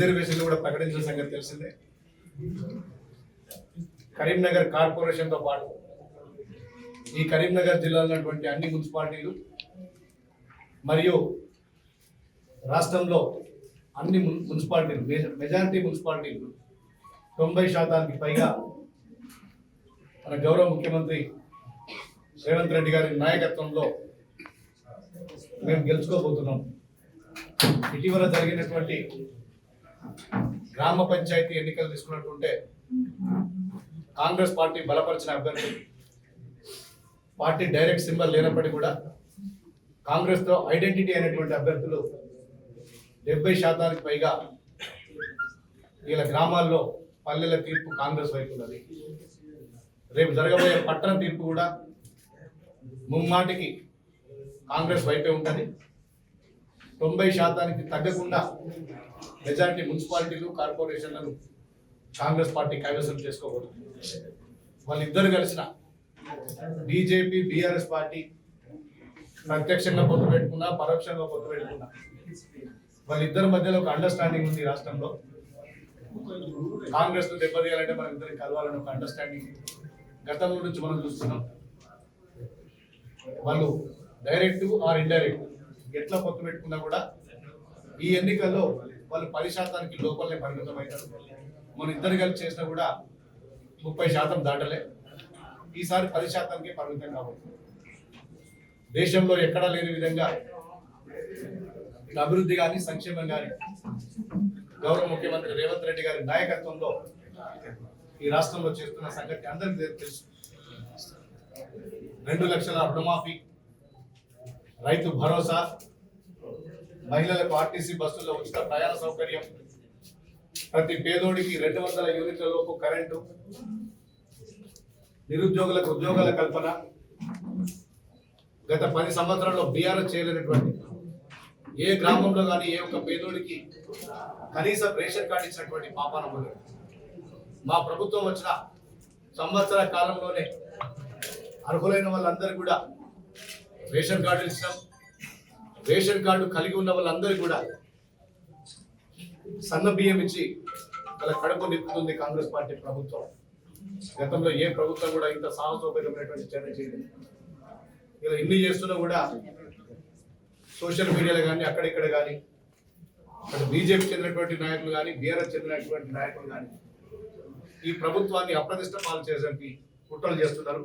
రిజర్వేషన్లు కూడా ప్రకటించిన సంగతి తెలిసిందే. కరీంనగర్ కార్పొరేషన్తో పాటు ఈ కరీంనగర్ జిల్లాలో ఉన్నటువంటి అన్ని మున్సిపాలిటీలు మరియు రాష్ట్రంలో అన్ని మున్సిపాలిటీలు మెజారిటీ మున్సిపాలిటీలు 90% పైగా మన గౌరవ ముఖ్యమంత్రి రేవంత్ రెడ్డి గారి నాయకత్వంలో మేము గెలుచుకోబోతున్నాం. ఇటీవల జరిగినటువంటి గ్రామ పంచాయతీ ఎన్నికలు తీసుకున్నట్టుంటే కాంగ్రెస్ పార్టీ బలపరిచిన అభ్యర్థి పార్టీ డైరెక్ట్ సింబల్ లేనప్పటికీ కూడా కాంగ్రెస్తో ఐడెంటిటీ అయినటువంటి అభ్యర్థులు 70% పైగా వీళ్ళ గ్రామాల్లో పల్లెల తీర్పు కాంగ్రెస్ వైపు ఉన్నది. రేపు జరగబోయే పట్టణ తీర్పు కూడా ముమ్మాటికి కాంగ్రెస్ వైపే ఉంటుంది. 90% తగ్గకుండా మెజారిటీ మున్సిపాలిటీలు కార్పొరేషన్లను కాంగ్రెస్ పార్టీ కైవసం చేసుకోబోతుంది. వాళ్ళిద్దరు కలిసిన బీజేపీ బీఆర్ఎస్ పార్టీ ప్రత్యక్షంగా పొత్తు పెట్టుకున్నా పరోక్షంగా పొత్తు పెట్టుకున్నా వాళ్ళిద్దరి మధ్యలో ఒక అండర్స్టాండింగ్ ఉంది. రాష్ట్రంలో కాంగ్రెస్ ను దెబ్బతీయాలంటే మనం ఇద్దరికి కలవాలని ఒక అండర్స్టాండింగ్ గతంలో నుంచి మనం చూస్తున్నాం. వాళ్ళు డైరెక్ట్ ఆర్ ఇండైరెక్ట్ ఎట్లా పొత్తు పెట్టుకున్నా కూడా ఈ ఎన్నికల్లో వాళ్ళు 10% లోపలనే పరిమితం అవుతారు. మన ఇద్దరు కలిసి చేసినా కూడా 30% దాటలే. ఈసారి 10%కే పరిమితం కాబోతుంది. దేశంలో ఎక్కడా లేని విధంగా అభివృద్ధి కానీ సంక్షేమం కానీ గౌరవ ముఖ్యమంత్రి రేవంత్ రెడ్డి గారి నాయకత్వంలో ఈ రాష్ట్రంలో చేస్తున్న సంగతి అందరికీ తెలుసు. 2 లక్షల రుణమాఫీ, రైతు భరోసా, మహిళలకు ఆర్టీసీ బస్సుల్లో ఉచిత ప్రయాణ సౌకర్యం, ప్రతి పేదోడికి 200 యూనిట్ల లోపు కరెంటు, నిరుద్యోగులకు ఉద్యోగాల కల్పన, గత 10 సంవత్సరాల్లో బీఆర్ఎస్ చేయలేనటువంటి ఏ గ్రామంలో కానీ ఏ ఒక్క పేదోడికి కనీసం రేషన్ కార్డు ఇచ్చినటువంటి పాపాన మా ప్రభుత్వం వచ్చిన సంవత్సర కాలంలోనే అర్హులైన వాళ్ళందరికీ కూడా రేషన్ కార్డు ఇచ్చినాం. రేషన్ కార్డు కలిగి ఉన్న వాళ్ళందరికీ కూడా సన్న బియ్యం ఇచ్చి వాళ్ళ కడుపు నింపుతుంది కాంగ్రెస్ పార్టీ ప్రభుత్వం. గతంలో ఏ ప్రభుత్వం కూడా ఇంత సాహసోపేతమైనటువంటి చర్య చేయలేదు. ఇలా ఇన్ని చేస్తున్నా కూడా సోషల్ మీడియాలో కానీ అక్కడిక్కడ కానీ అక్కడ బీజేపీ చెందినటువంటి నాయకులు కానీ బీఆర్ఎస్ చెందినటువంటి నాయకులు కానీ ఈ ప్రభుత్వాన్ని అప్రతిష్ట పాలు చేయడానికి కుట్రలు చేస్తున్నారు.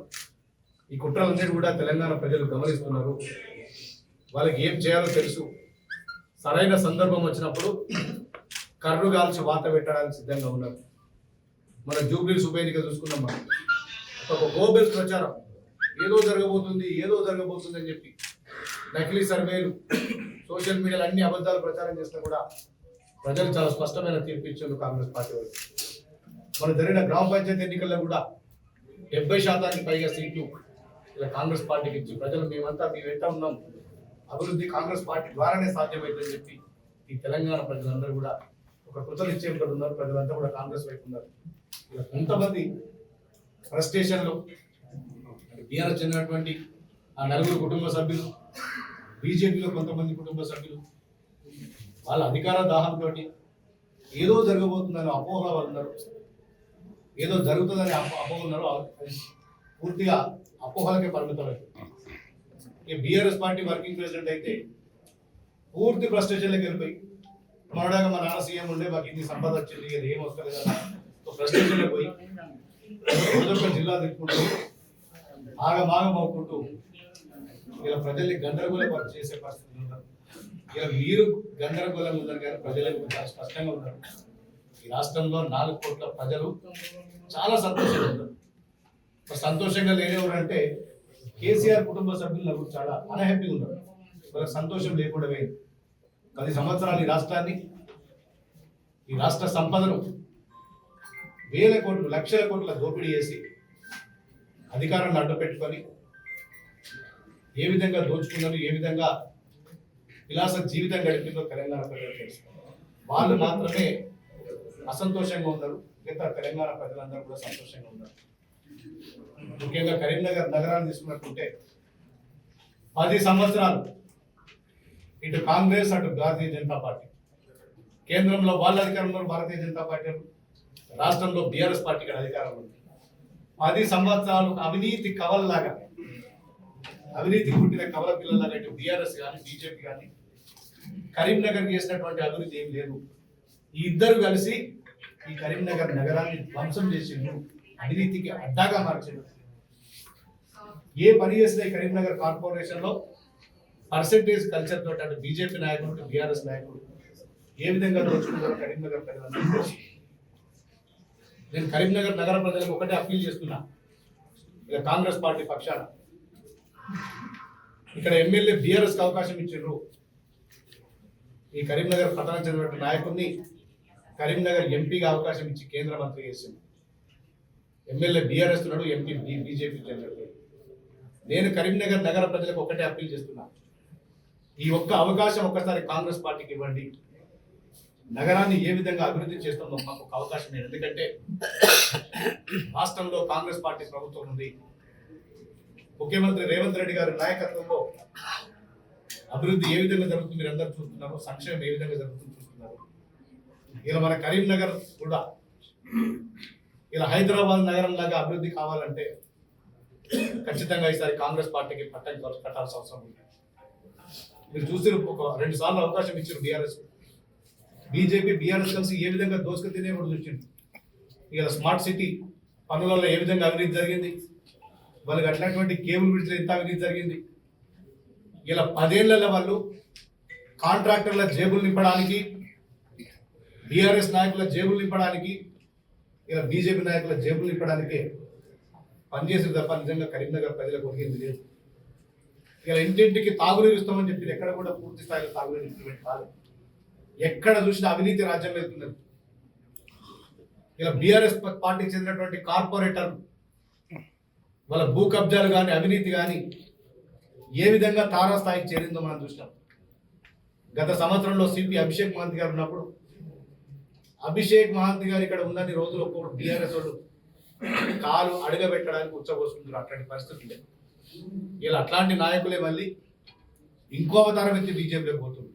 ఈ కుట్రలన్నీ కూడా తెలంగాణ ప్రజలు గమనిస్తున్నారు. వాళ్ళకి ఏం చేయాలో తెలుసు. సరైన సందర్భం వచ్చినప్పుడు కర్రు కాల్చి వాత పెట్టడానికి సిద్ధంగా ఉన్నారు. మన జూబ్లీస్ ఉప ఎన్నిక చూసుకున్నాం. మనం ఒక గోబెల్ ప్రచారం ఏదో జరగబోతుంది అని చెప్పి నకిలీ సర్వేలు సోషల్ మీడియాలో అన్ని అబద్ధాలు ప్రచారం చేసినా కూడా ప్రజలు చాలా స్పష్టమైన తీర్పు ఇచ్చారు కాంగ్రెస్ పార్టీ వాళ్ళు. మన జరిగిన గ్రామ పంచాయతీ ఎన్నికల్లో కూడా 70% పైగా సీట్లు ఇలా కాంగ్రెస్ పార్టీకి ఇచ్చి ప్రజలు మేమంతా మీ వెంట ఉన్నాం, అభివృద్ధి కాంగ్రెస్ పార్టీ ద్వారానే సాధ్యమైందని చెప్పి ఈ తెలంగాణ ప్రజలందరూ కూడా ఒక కృతలు ఇచ్చేప్పుడు ఉన్నారు. ప్రజలంతా కూడా కాంగ్రెస్ వైపు ఉన్నారు. ఇలా కొంతమంది ఫ్రస్ట్రేషన్లో బీఆర్ఎస్ చెందినటువంటి ఆ 4 కుటుంబ సభ్యులు, బీజేపీలో కొంతమంది కుటుంబ సభ్యులు వాళ్ళ అధికార దాహంతో ఏదో జరగబోతుందని అపోహ వాళ్ళు ఉన్నారు. ఏదో జరుగుతుందని అపోహ ఉన్నారు. పూర్తిగా అపోహలకే పరిమితమైంది. ఈ బీఆర్ఎస్ పార్టీ వర్కింగ్ ప్రెసిడెంట్ అయితే పూర్తి ఫ్రస్ట్రేషన్లోకి వెళ్ళిపోయి మనడాగా మా నాన్న సీఎం ఉండే మాకు ఇన్ని సంపద వచ్చింది, అది ఏం వస్తలేదు కదా ఫ్రస్ట్రేషన్లో పోయి ఒక్కొక్క జిల్లా తిప్పుకుంటూ ఆగమాగం అవుకుంటూ ఇలా ప్రజల్ని గందరగోళం చేసే పరిస్థితులు ఉన్నారు. ఇలా మీరు గందరగోళంగా ఉన్నారు కానీ ప్రజలకు చాలా స్పష్టంగా ఉన్నారు. ఈ రాష్ట్రంలో 4 కోట్ల ప్రజలు చాలా సంతోషంగా ఉన్నారు. సంతోషంగా లేనివారంటే కేసీఆర్ కుటుంబ సభ్యులు నాకు చాలా అన్హ్యాపీగా ఉన్నారు. వాళ్ళకి సంతోషం లేకుండా పోయింది. 10 సంవత్సరాలు ఈ రాష్ట్రాన్ని, ఈ రాష్ట్ర సంపదను వేల కోట్లు లక్షల కోట్ల దోపిడీ చేసి అధికారాన్ని అడ్డు పెట్టుకొని ఏ విధంగా దోచుకున్నారు, ఏ విధంగా విలాస జీవితం గడిపిందో తెలంగాణ ప్రజలు తెలుసు. వాళ్ళు మాత్రమే అసంతోషంగా ఉన్నారు. మిగతా తెలంగాణ ప్రజలందరూ కూడా సంతోషంగా ఉన్నారు. ముఖ్యంగా కరీంనగర్ నగరాన్ని తీసుకున్నట్టుంటే 10 సంవత్సరాలు ఇటు కాంగ్రెస్ అటు భారతీయ జనతా పార్టీ కేంద్రంలో వాళ్ళ అధికారంలో భారతీయ జనతా పార్టీ, రాష్ట్రంలో బీఆర్ఎస్ పార్టీ ఇక్కడ అధికారంలో ఉంది. 10 సంవత్సరాలు అవినీతి కవల్లాగా, అవినీతి పుట్టిన కవల పిల్లలాగా ఇటు బీఆర్ఎస్ కానీ బీజేపీ కానీ కరీంనగర్ చేసినటువంటి అభివృద్ధి ఏం లేదు. ఈ ఇద్దరు కలిసి ఈ కరీంనగర్ నగరాన్ని ధ్వంసం చేసిండ్రు, అవినీతికి అడ్డాగా మార్చిండ్రు. ఏ పని చేసినా ఈ కరీంనగర్ కార్పొరేషన్ లో పర్సెంటేజ్ కల్చర్ తోటి అటు బీజేపీ నాయకులు బీఆర్ఎస్ నాయకులు ఏ విధంగా దోచుకుంటారో కరీంనగర్ ప్రజలందరూ తెలుసు. నేను కరీంనగర్ నగర ప్రజలకు ఒకటే అప్పీల్ చేస్తున్నా, ఇక కాంగ్రెస్ పార్టీ పక్షాన ఇక్కడ ఎమ్మెల్యే బీఆర్ఎస్ కి అవకాశం ఇచ్చిండ్రు. ఈ కరీంనగర్ పట్టణ చెందిన నాయకుడిని కరీంనగర్ ఎంపీగా అవకాశం ఇచ్చి కేంద్ర మంత్రి చేసింది. ఎమ్మెల్యే బీఆర్ఎస్ ఉన్నాడు, ఎంపీ బీజేపీ చెందినట్టు. నేను కరీంనగర్ నగర ప్రజలకు ఒకటే అప్పీల్ చేస్తున్నా, ఈ ఒక్క అవకాశం ఒక్కసారి కాంగ్రెస్ పార్టీకి ఇవ్వండి. నగరాన్ని ఏ విధంగా అభివృద్ధి చేస్తుందో మాకు ఒక అవకాశం లేదు. ఎందుకంటే రాష్ట్రంలో కాంగ్రెస్ పార్టీ ప్రభుత్వం ఉంది. ముఖ్యమంత్రి రేవంత్ రెడ్డి గారి నాయకత్వంలో అభివృద్ధి ఏ విధంగా జరుగుతుంది మీరు అందరూ చూస్తున్నారు, సంక్షేమం ఏ విధంగా జరుగుతుంది చూస్తున్నారు. ఇలా మన కరీంనగర్ కూడా ఇలా హైదరాబాద్ నగరం లాగా అభివృద్ధి కావాలంటే ఖచ్చితంగా ఈసారి కాంగ్రెస్ పార్టీకి పట్టం కట్టాల్సిన అవసరం ఉంది. మీరు చూసి ఒక 2 సార్లు అవకాశం ఇచ్చారు బీఆర్ఎస్, బీజేపీ బీఆర్ఎస్ కలిసి ఏ విధంగా దోసుకు తినే కూడా చూసింది. ఇలా స్మార్ట్ సిటీ పనులలో ఏ విధంగా అవినీతి జరిగింది, వాళ్ళకి అట్లాంటి కేబుల్ బ్రిడ్జ్లో ఎంత అవినీతి జరిగింది. ఇలా 10 ఏళ్లలో వాళ్ళు కాంట్రాక్టర్ల జేబులు నింపడానికి, బీఆర్ఎస్ నాయకుల జేబులు నింపడానికి, ఇలా బీజేపీ నాయకుల జేబులు నింపడానికి పనిచేసేది తప్ప నిజంగా కరీంనగర్ ప్రజలకు ఒరిగింది లేదు. ఇలా ఇంటింటికి తాగునీరు ఇస్తామని చెప్పి ఎక్కడ కూడా పూర్తి స్థాయిలో తాగునీరు ఇంప్లిమెంట్ కాదు. ఎక్కడ చూసినా అవినీతి రాజ్యం వెళ్తున్నది. ఇలా బీఆర్ఎస్ పార్టీకి చెందినటువంటి కార్పొరేటర్ వాళ్ళ భూ కబ్జాలు కానీ అవినీతి కానీ ఏ విధంగా తారాస్థాయికి చేరిందో మనం చూసినాం. గత సంవత్సరంలో సిపి అభిషేక్ మహంతి గారు ఉన్నప్పుడు అభిషేక్ మహంతి గారు ఇక్కడ ఉన్నన్ని రోజులు ఒక్కొక్క బీఆర్ఎస్ వాళ్ళు కాలు అడగబెట్టడానికి ఉచ్చబోసుకుంటారు. అట్లాంటి పరిస్థితి లేదు. ఇలా అట్లాంటి నాయకులే మళ్ళీ ఇంకో అవతారం ఎత్తి బీజేపీలోకి పోతుంది.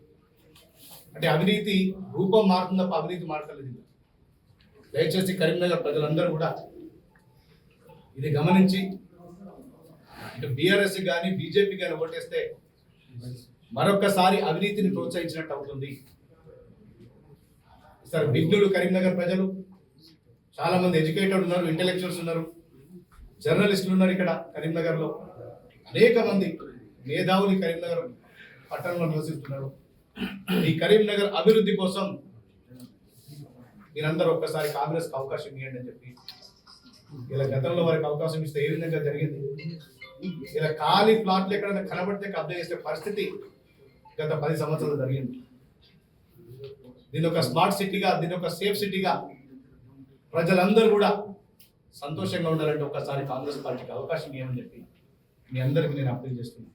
అంటే అవినీతి రూపం మారుతుంది తప్ప అవినీతి మారతలేదు. దయచేసి కరీంనగర్ ప్రజలందరూ కూడా ఇది గమనించి ఇటు బీఆర్ఎస్ కానీ బీజేపీ కానీ ఓటేస్తే మరొక్కసారి అవినీతిని ప్రోత్సహించినట్టు అవుతుంది. సార్ విఘ్నులు కరీంనగర్ ప్రజలు చాలా మంది ఎడ్యుకేటెడ్ ఉన్నారు, ఇంటెలెక్చువల్స్ ఉన్నారు, జర్నలిస్టులు ఉన్నారు. ఇక్కడ కరీంనగర్లో అనేక మంది మేధావులు కరీంనగర్ పట్టణంలో నివసిస్తున్నారు. ఈ కరీంనగర్ అభివృద్ధి కోసం మీరందరూ ఒక్కసారి కాంగ్రెస్కి అవకాశం ఇవ్వండి అని చెప్పి, ఇలా గతంలో వారికి అవకాశం ఇస్తే ఏ విధంగా జరిగింది, ఇలా ఖాళీ ప్లాట్లు ఎక్కడైనా కనబడితే కబ్జా చేసే పరిస్థితి గత 10 సంవత్సరాలు జరిగింది. దీని ఒక స్మార్ట్ సిటీగా, దీని ఒక సేఫ్ సిటీగా ప్రజలందరూ కూడా సంతోషంగా ఉండాలంటే ఒకసారి కాంగ్రెస్ పార్టీకి అవకాశం ఇవ్వమని చెప్పి మీ అందరికీ నేను అప్పీల్ చేస్తున్నాను.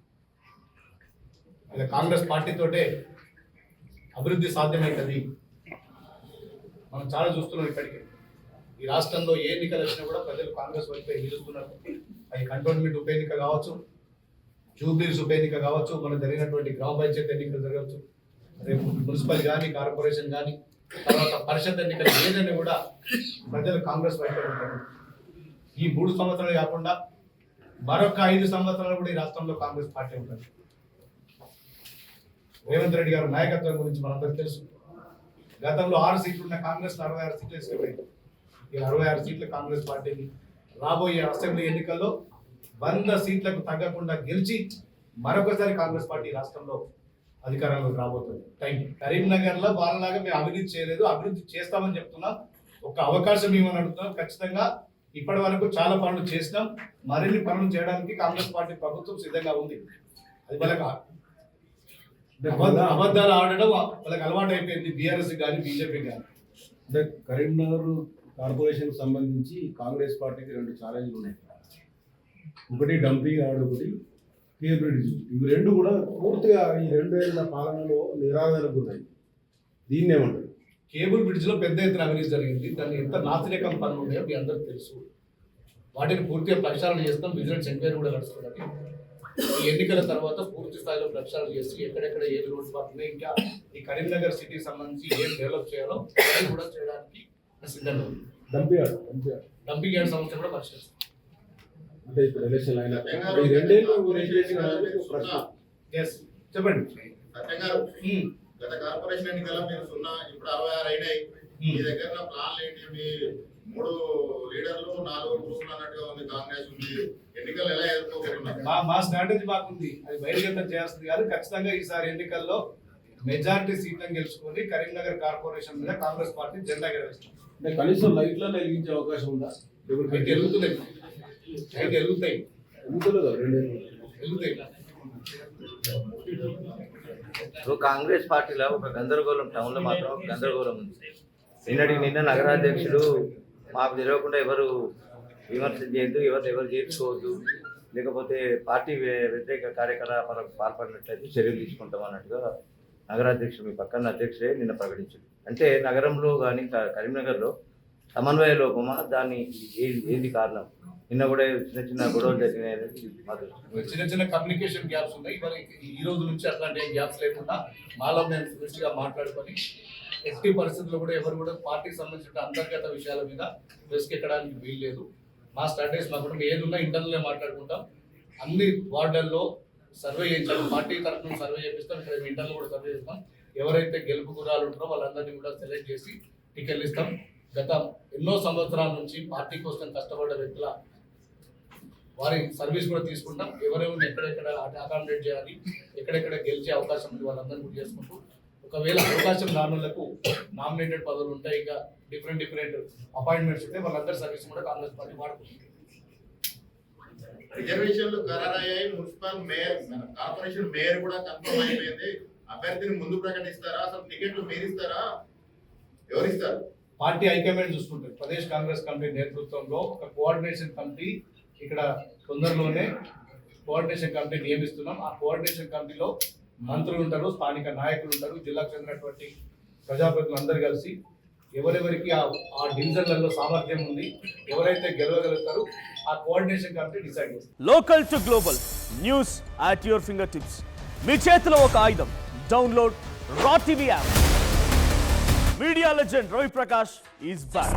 ఇలా కాంగ్రెస్ పార్టీతోటే అభివృద్ధి సాధ్యమవుతుంది. మనం చాలా చూస్తున్నాం. ఇప్పటికీ ఈ రాష్ట్రంలో ఏ ఎన్నికలు వచ్చినా కూడా ప్రజలు కాంగ్రెస్ వైపే నిలుస్తున్నారు. అది కంటోన్మెంట్ ఉప ఎన్నిక కావచ్చు, జూబ్లీస్ ఉప ఎన్నిక కావచ్చు, మన జరిగినటువంటి గ్రామ పంచాయతీ ఎన్నికలు జరగవచ్చు, రేపు మున్సిపల్ కానీ కార్పొరేషన్ కానీ తర్వాత పరిషత్ ఎన్నికలు ఏదైనా కూడా ప్రజలు కాంగ్రెస్ వైపే ఉంటారు. ఈ 3 సంవత్సరాలు కాకుండా మరొక 5 సంవత్సరాలు కూడా ఈ రాష్ట్రంలో కాంగ్రెస్ పార్టీ ఉంటుంది. రేవంత్ రెడ్డి గారి నాయకత్వం గురించి మనందరికీ తెలుసు. గతంలో 6 సీట్లు ఉన్న కాంగ్రెస్ 66 సీట్లు వేసుకుపోయింది. ఈ 66 సీట్ల కాంగ్రెస్ పార్టీని రాబోయే అసెంబ్లీ ఎన్నికల్లో 100 సీట్లకు తగ్గకుండా గెలిచి మరొకసారి కాంగ్రెస్ పార్టీ రాష్ట్రంలో అధికారంలోకి రాబోతుంది. Thank you. కరీంనగర్ లో వాళ్ళలాగా మేము అభివృద్ధి చేయలేదు, అభివృద్ధి చేస్తామని చెప్తున్నాం. ఒక అవకాశం ఇవ్వమని అడుగుతున్నాం. ఖచ్చితంగా ఇప్పటి వరకు చాలా పనులు చేసినాం, మరిన్ని పనులు చేయడానికి కాంగ్రెస్ పార్టీ ప్రభుత్వం సిద్ధంగా ఉంది. అది వాళ్ళకి అబద్ధాలు ఆడడం వాళ్ళకి అలవాటు అయిపోయింది, బీఆర్ఎస్ కానీ బీజేపీ కానీ. అంటే కరీంనగర్ కార్పొరేషన్ సంబంధించి కాంగ్రెస్ పార్టీకి 2 ఛాలెంజ్లు ఉన్నాయి. ఒకటి డంపింగ్ యార్డ్, ఒకటి కేబుల్ బ్రిడ్జ్. ఇవి 2 కూడా పూర్తిగా ఈ 2 ఏళ్ల పాలనలో నిరాదరణకు ఉన్నాయి. దీన్ని ఏమంటారు? కేబుల్ బ్రిడ్జ్ లో పెద్ద ఎత్తున అవినీతి జరిగింది. దాన్ని ఎంత నాసిరకం పనులు ఉన్నాయో మీ అందరికీ తెలుసు. వాటిని పూర్తిగా పరిశీలన చేస్తాం, విజిలెన్స్ ఎంక్వైరీ కూడా నడుస్తున్నది. ఈ ఎన్నికల తర్వాత పూర్తి స్థాయిలో ప్రచారం చేసి ఎక్కడెక్కడ ఏది రోడ్ పడుతున్నాయి, ఇంకా ఈ కరీంనగర్ సిటీకి సంబంధించి ఏం డెవలప్ చేయాలో అది కూడా చేయడానికి సిద్ధంగా ఉంది. డంపింగ్ యార్డ్ సమస్య కూడా పరిశీలిస్తాం. అంటే ఇప్పుడు ఎలక్షన్ అయినా ఈ రెండేళ్ళు మీరు ఏం చేసిన ప్రశ్న. ఎస్ చెప్పండి. సత్యం గారు, గత కార్పొరేషన్ ఎన్నికల మీరు 0 ఇప్పుడు 66 అయినాయి. మీ దగ్గర ప్లాన్లు ఏంటి? మీ 3 లీడర్లు 4 గ్రూపులు అన్నట్టుగా ఉంది. కాంగ్రెస్ ఉంది. ఎన్నికలు ఎలా ఎదుర్కోబోతున్నారు? మా స్ట్రాటజీ బాగుంది, అది బహిర్గతం చేయాల్సింది కాదు. ఖచ్చితంగా ఈసారి ఎన్నికల్లో మెజారిటీ సీట్లను గెలుచుకొని కరీంనగర్ కార్పొరేషన్ మీద కాంగ్రెస్ పార్టీ జెండా ఎగరేస్తుంది. అంటే కనీసం లైట్లను వెలిగించే అవకాశం ఉందా? అయితే వెలుగుతున్నాయి, అయితే వెలుగుతాయి, ఎందుకు రెండేళ్ళు వెలుగుతాయి. ఇప్పుడు కాంగ్రెస్ పార్టీలో ఒక గందరగోళం, టౌన్లో మాత్రం ఒక గందరగోళం ఉంది. నిన్న నగరాధ్యక్షుడు మాకు తెలియకుండా ఎవరు విమర్శ చేయొద్దు, ఎవరు చేర్చుకోవద్దు, లేకపోతే పార్టీ వ్యతిరేక కార్యకలాపాలకు పాల్పడినట్లయితే చర్యలు తీసుకుంటాం అన్నట్టుగా నగరాధ్యక్షుడు, మీ పక్కన అధ్యక్షుడే నిన్న ప్రకటించారు. అంటే నగరంలో కానీ కరీంనగర్లో సమన్వయ లోపమా, దాన్ని ఏంది కారణం? నిన్న కూడా చిన్న గొడవలు జరిగినాయి. చిన్న కమ్యూనికేషన్ గ్యాప్స్ ఉన్నాయి. మరి ఈ రోజు నుంచి అట్లాంటి గ్యాప్స్ లేకుండా మాలో మేము దృష్టిగా మాట్లాడుకొని ఎట్టి పరిస్థితుల్లో కూడా ఎవరు కూడా పార్టీకి సంబంధించిన అంతర్గత విషయాల మీద రిస్క్ ఎక్కడానికి వీల్లేదు. మా స్ట్రాటజీస్ మాకు ఏది ఉన్నా ఇంటర్నల్గా మాట్లాడుకుంటాం. అన్ని వార్డుల్లో సర్వే చేయించాము, పార్టీ తరఫున సర్వే చేపిస్తాం, ఇక్కడ ఇంటర్నల్ కూడా సర్వే చేస్తాం. ఎవరైతే గెలుపు గురాలు ఉంటారో వాళ్ళందరినీ కూడా సెలెక్ట్ చేసి టికెట్లు ఇస్తాం. గత ఎన్నో సంవత్సరాల నుంచి పార్టీ కోసం కష్టపడ్డ వ్యక్తుల వారి సర్వీస్ కూడా తీసుకుంటాం. ఎవరెవరిని ఎక్కడెక్కడ అకామిడేట్ చేయాలి, ఎక్కడెక్కడ గెలిచే అవకాశం ఉంది వాళ్ళందరినీ కూడా చేసుకుంటూ, ఒకవేళ అవకాశం రానులకు నామినేటెడ్ పదవులు ఉంటాయి, ఇంకా డిఫరెంట్ అపాయింట్మెంట్స్ ఉంటాయి, వాళ్ళందరి సర్వీస్ కూడా కాంగ్రెస్ పార్టీ వాడుకుంటుంది. రిజర్వేషన్లు ఖరారయ్యాయి. మున్సిపల్ మేయర్, కార్పొరేషన్ మేయర్ కూడా కన్ఫర్మ్ అయిపోయింది. అభ్యర్థిని ముందు ప్రకటిస్తారా? అసలు టికెట్లు మీరు ఇస్తారా? ఎవరిస్తారు? పార్టీ హైకమాండ్ చూసుకుంటుంది. ప్రదేశ్ కాంగ్రెస్ కమిటీ నేతృత్వంలో ఒక కోఆర్డినేషన్ కమిటీ ఇక్కడ తొందరలోనే కోఆర్డినేషన్ కమిటీ నియమిస్తున్నాం. ఆ కోఆర్డినేషన్ కమిటీలో మంత్రులు ఉంటారు, స్థానిక నాయకులు ఉంటారు, జిల్లాకు చెందినటువంటి ప్రజాప్రతినిధులు అందరూ కలిసి ఎవరెవరికి ఆ డివిజన్లలో సామర్థ్యం ఉంది, ఎవరైతే గెలవగలుగుతారో ఆ కోఆర్డినేషన్ కమిటీ డిసైడ్ చేస్తారు. Local to global news at your finger tips. మీ చేతిలో ఒక ఆయుధం. Download Raw TV app. Media legend Ravi Prakash is back.